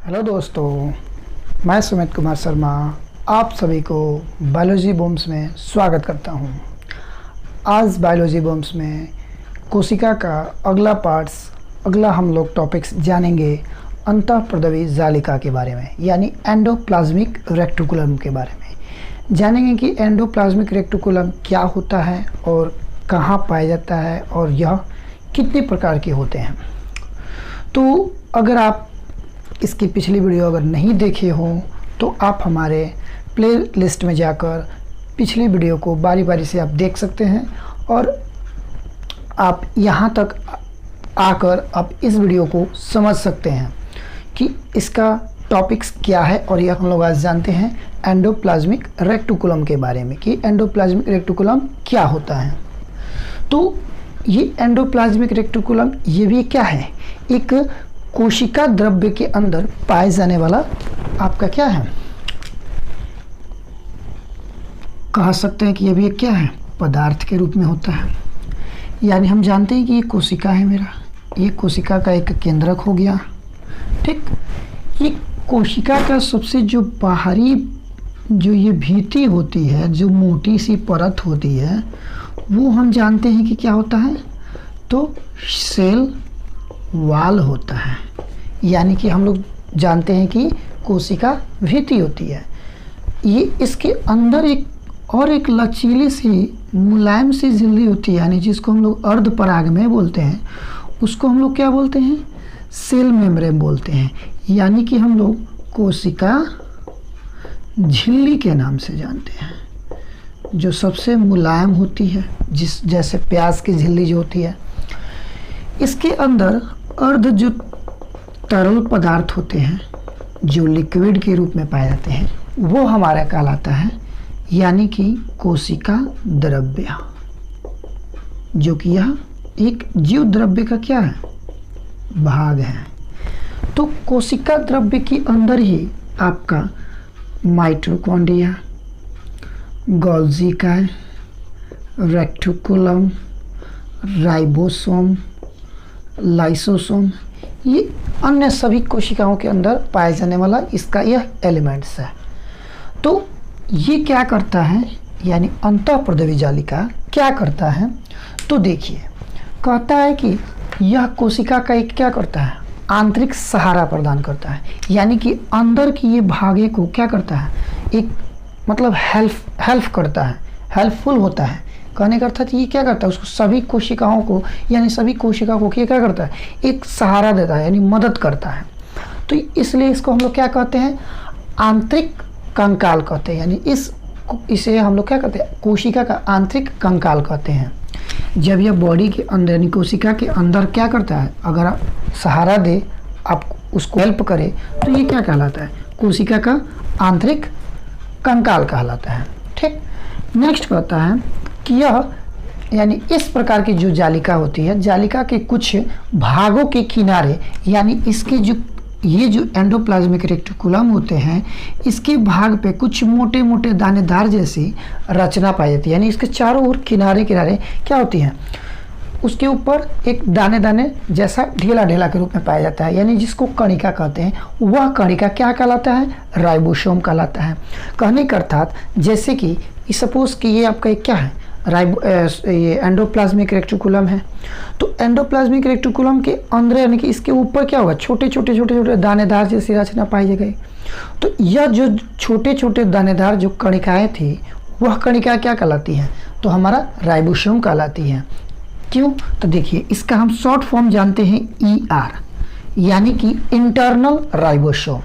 Hello दोस्तों, मैं सुमित कुमार शर्मा आप सभी को बायोलॉजी बूम्स में स्वागत करता हूं। आज बायोलॉजी बूम्स में कोशिका का अगला हम लोग टॉपिक्स जानेंगे अंतःप्रदवी जालिका के बारे में, यानी एंडोप्लाज्मिक रेक्टिकुलम के बारे में। जानेंगे कि एंडोप्लाज्मिक रेक्टिकुलम क्या होता है और कहाँ पाया जाता है और यह कितने प्रकार के होते हैं। तो अगर आप इसकी पिछली वीडियो अगर नहीं देखे हो तो आप हमारे प्ले लिस्ट में जाकर पिछली वीडियो को बारी बारी से आप देख सकते हैं और आप यहाँ तक आकर आप इस वीडियो को समझ सकते हैं कि इसका टॉपिक्स क्या है। और यह हम लोग आज जानते हैं एंडोप्लाज्मिक रेक्टिकुलम के बारे में कि एंडोप्लाज्मिक रेक्टिकुलम क्या होता है। तो ये एंडोप्लाज्मिक रेक्टिकुलम ये भी क्या है, एक कोशिका द्रव्य के अंदर पाए जाने वाला आपका क्या है, कह सकते हैं कि ये भी एक क्या है, पदार्थ के रूप में होता है। यानी हम जानते हैं कि ये कोशिका है मेरा, ये कोशिका का एक केंद्रक हो गया। ठीक, ये कोशिका का सबसे जो बाहरी जो ये भित्ति होती है, जो मोटी सी परत होती है, वो हम जानते हैं कि क्या होता है, तो सेल वाल होता है। यानी कि हम लोग जानते हैं कि कोशिका भित्ति होती है। ये इसके अंदर एक लचीली सी मुलायम सी झिल्ली होती है, यानी जिसको हम लोग अर्धपराग में बोलते हैं, उसको हम लोग क्या बोलते हैं, सेल मेम्ब्रेन बोलते हैं। यानी कि हम लोग कोशिका झिल्ली के नाम से जानते हैं, जो सबसे मुलायम होती है, जैसे प्याज की झिल्ली जो होती है। इसके अंदर अर्ध जो तरल पदार्थ होते हैं, जो लिक्विड के रूप में पाए जाते हैं, वो हमारा कहलाता है यानी कि कोशिका द्रव्य, जो कि यह एक जीव द्रव्य का क्या है, भाग है। तो कोशिका द्रव्य के अंदर ही आपका माइटोकॉन्ड्रिया, गोल्गी काय, रेक्टिकुलम, राइबोसोम, लाइसोसोम, ये अन्य सभी कोशिकाओं के अंदर पाए जाने वाला इसका यह एलिमेंट्स है। तो ये क्या करता है, यानी अंतःप्रदवी जालिका क्या करता है, तो देखिए कहता है कि यह कोशिका का एक क्या करता है, आंतरिक सहारा प्रदान करता है। यानी कि अंदर की ये भागे को क्या करता है, एक मतलब हेल्प करता है, हेल्पफुल होता है। कहने का अर्थात ये क्या करता है, उसको सभी कोशिकाओं को, यानी सभी कोशिकाओं को क्या करता है, एक सहारा देता है, यानी मदद करता है। तो इसलिए इसको हम लोग क्या कहते हैं, आंतरिक कंकाल कहते हैं। यानी इसे हम लोग क्या कहते हैं, कोशिका का आंतरिक कंकाल कहते हैं। जब यह बॉडी के अंदर यानी कोशिका के अंदर क्या करता है, अगर आप सहारा दे, आप उसको हेल्प करे, तो ये क्या कहलाता है, कोशिका का आंतरिक कंकाल कहलाता है। ठीक, नेक्स्ट कहता है कि यह यानी इस प्रकार की जो जालिका होती है, जालिका के कुछ भागों के किनारे, यानी इसके ये जो एंडोप्लाज्मिक रेक्टिकुलम होते हैं, इसके भाग पे कुछ मोटे मोटे दानेदार जैसी रचना पाई जाती है। यानी इसके चारों ओर किनारे किनारे क्या होती हैं, उसके ऊपर एक दाने दाने जैसा ढेला ढेला के रूप में पाया जाता है, यानी जिसको कणिका कहते हैं। वह कणिका क्या कहलाता है, राइबोसोम कहलाता है। कहने का अर्थात जैसे कि सपोज कि ये आपका एक क्या है, ये एंडोप्लाज्मिक रेक्टिकुलम है। तो एंडोप्लाज्मिक रेक्टिकुलम के अंदर यानी कि इसके ऊपर क्या होगा, छोटे छोटे दानेदार जैसी रचना पाई गई। तो यह जो छोटे छोटे दानेदार जो कणिकाएं थी, वह कणिका क्या कहलाती है, तो हमारा राइबोसोम कहलाती है। क्यों, तो देखिए इसका हम शॉर्ट फॉर्म जानते हैं ER, यानी कि इंटरनल राइबोसोम।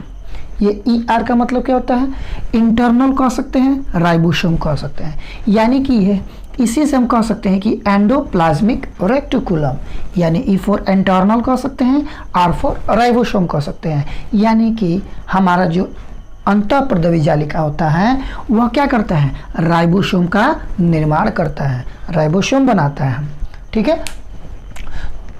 ये ER का मतलब क्या होता है, इंटरनल कह सकते हैं, राइबोसोम कह सकते हैं। यानी कि ये इसी से हम कह सकते हैं कि एंडोप्लाज्मिक रेक्टिकुलम, यानी E फॉर इंटरनल कह सकते हैं, R फॉर राइबोसोम कह सकते हैं। यानी कि हमारा जो अंतःप्रदवी जालिका होता है, वह क्या करता है, राइबोसोम का निर्माण करता है, राइबोसोम बनाता है। ठीक है,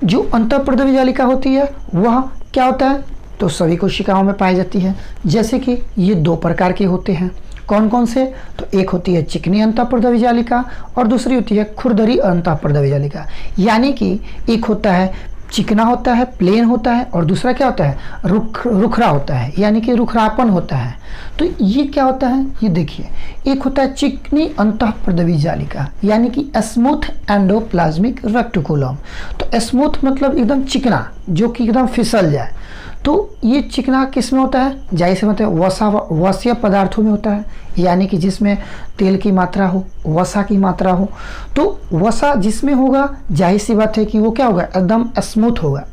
जो अंतःप्रदवी जालिका होती है वह क्या होता है, तो सभी कोशिकाओं में पाई जाती है। जैसे कि ये दो प्रकार के होते हैं, कौन कौन से, तो एक होती है चिकनी अंतःप्रदवी जालिका और दूसरी होती है खुरदरी अंतःप्रदवी जालिका। यानी कि एक होता है चिकना होता है, प्लेन होता है, और दूसरा क्या होता है, रुखरा होता है, यानी कि रुखरापन होता है। तो ये क्या होता है, ये देखिए, एक होता है चिकनी अंतःप्रदवी जालिका, यानी कि स्मूथ एंडोप्लाज्मिक रेक्टिकुलम। तो स्मूथ मतलब एकदम चिकना, जो कि एकदम फिसल जाए। तो ये चिकना किस में होता है, जाहिर सी बात है वसा पदार्थों में होता है, यानी कि जिसमें तेल की मात्रा हो, वसा की मात्रा हो। तो वसा जिसमें होगा, जाहिर सी बात है कि वो क्या होगा, एकदम स्मूथ होगा,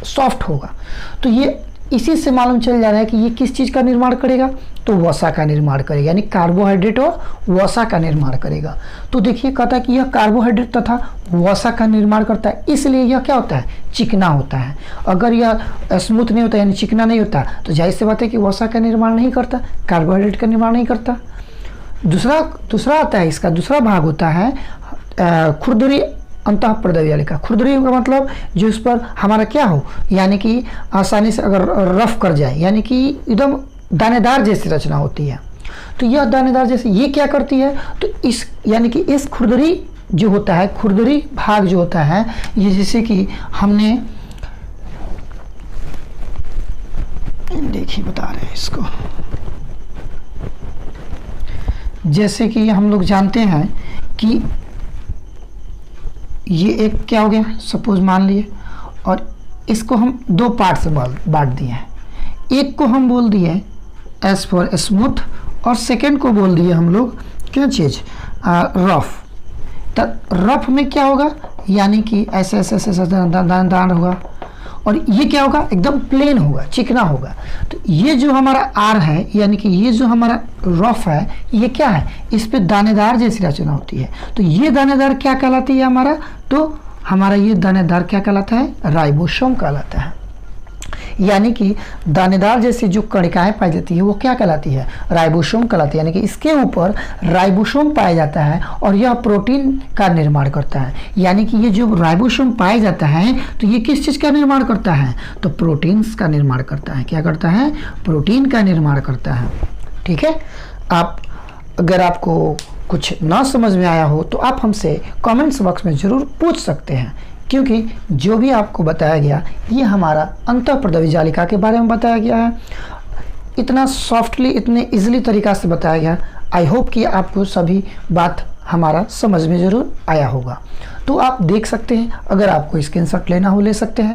सॉफ्ट होगा। तो ये इसी से मालूम चल जा रहा है कि ये किस चीज़ का निर्माण करेगा, तो वसा का निर्माण करेगा, यानी कार्बोहाइड्रेट और वसा का निर्माण करेगा। तो देखिए कहता है कि यह कार्बोहाइड्रेट तथा वसा का निर्माण करता है, इसलिए यह क्या होता है, चिकना होता है। अगर यह स्मूथ नहीं होता, यानी चिकना नहीं होता, तो जाहिर सी बात है कि वसा का निर्माण नहीं करता, कार्बोहाइड्रेट का निर्माण नहीं करता। दूसरा आता है, इसका दूसरा भाग होता है खुरदरी अंतःप्रदवी जालिका। खुरदरी का मतलब जो इस पर हमारा क्या हो, यानी कि आसानी से अगर रफ कर जाए, यानी कि एकदम दानेदार जैसी रचना होती है। तो यह दानेदार जैसे ये क्या करती है, तो इस यानी कि इस खुरदरी जो होता है, खुरदरी भाग जो होता है, ये जैसे कि हमने देखिए बता रहे हैं इसको, जैसे कि हम लोग जानते हैं कि ये एक क्या हो गया, सपोज मान लिए, और इसको हम दो पार्ट से बांट दिए हैं। एक को हम बोल दिए एज फॉर स्मूथ, और सेकंड को बोल दिए हम लोग क्या चीज़, रफ। तो रफ में क्या होगा, यानी कि ऐसे ऐसे ऐसे दानेदार होगा, और ये क्या होगा, एकदम प्लेन होगा, चिकना होगा। तो ये जो हमारा आर है, यानी कि ये जो हमारा रफ है, ये क्या है, इस पे दानेदार जैसी रचना होती है। तो ये दानेदार क्या कहलाती है हमारा, तो हमारा ये दानेदार क्या कहलाता है, राइबोसोम कहलाता है। यानी कि दानेदार जैसी जो कणिकाएं पाई जाती है वो क्या कहलाती है, राइबोसोम कहलाती है। यानी कि इसके ऊपर राइबोसोम पाया जाता है और यह प्रोटीन का निर्माण करता है। यानी कि ये जो राइबोसोम पाया जाता है, तो ये किस चीज़ का निर्माण करता है, तो प्रोटीन्स का निर्माण करता है। क्या करता है, प्रोटीन का निर्माण करता है। ठीक है, आप अगर आपको कुछ ना समझ में आया हो तो आप हमसे कमेंट्स बॉक्स में ज़रूर पूछ सकते हैं, क्योंकि जो भी आपको बताया गया ये हमारा अंतःप्रदवी जालिका के बारे में बताया गया है। इतना सॉफ्टली, इतने इजीली तरीक़ा से बताया गया। आई होप कि आपको सभी बात हमारा समझ में ज़रूर आया होगा। तो आप देख सकते हैं, अगर आपको स्क्रीनशॉट लेना हो ले सकते हैं।